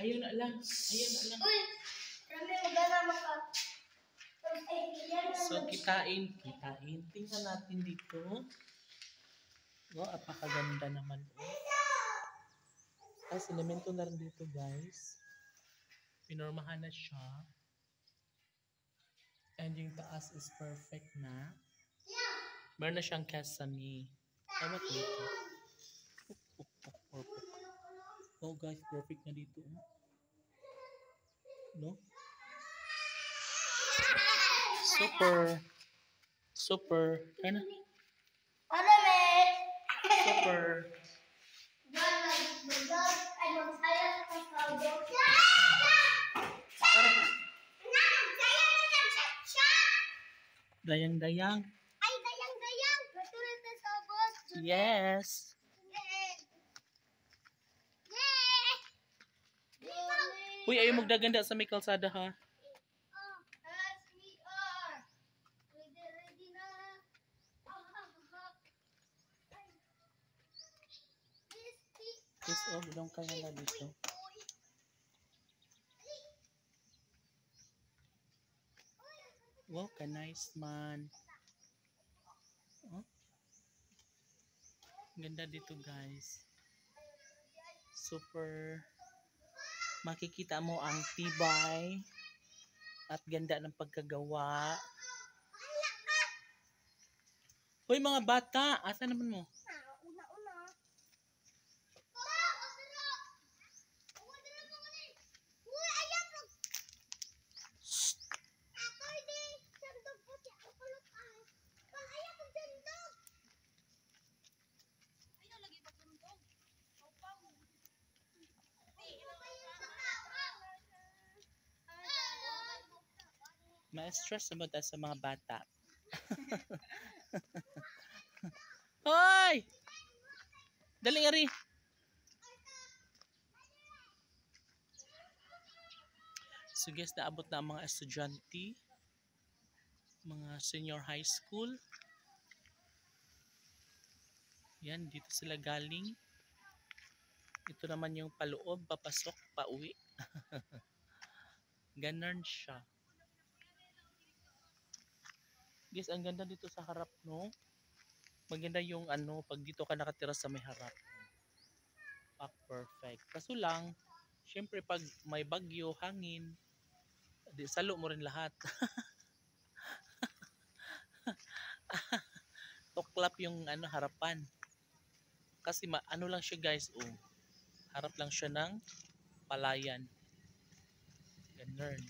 Ayun na lang. Ayun na lang. Uy! Rami, magana maka. So, kitain. Tingnan natin dito. Oh, apakaganda naman. Ay, sinemento na rin dito, guys. Pinormahan na siya. And yung taas is perfect na. Meron na siyang kasami. Tama dito. Oh, guys, perfect na dito. No? Super. Ano? Ano, mate? Super. Dayang-dayang. Ay, dayang-dayang. Matulad na sa boss. Yes. Uy, ayaw magdaganda sa may kalsada ha. As we are. Ready na. Yes, oh, bilong ka na dito. Wow, ka nice man. Oh. Ganda dito, guys. Super. Makikita mo ang tibay at ganda ng pagkagawa. Hoy mga bata, asa naman mo? Una-una. Ma-stress na ba tayo sa mga bata? Hoy! Dali nga rin. So guys, naabot na ang mga estudyante, mga senior high school. Yan, dito sila galing. Ito naman yung paloob, papasok, pauwi. Ganon siya. Guys, ang ganda dito sa harap, no? Maganda yung ano, pag dito ka nakatira sa may harap. Perfect. Kaso lang, syempre pag may bagyo, hangin, di, salo mo rin lahat. Tuklap yung ano, harapan. Kasi ano lang siya, guys, oh. Harap lang siya ng palayan. Ganun.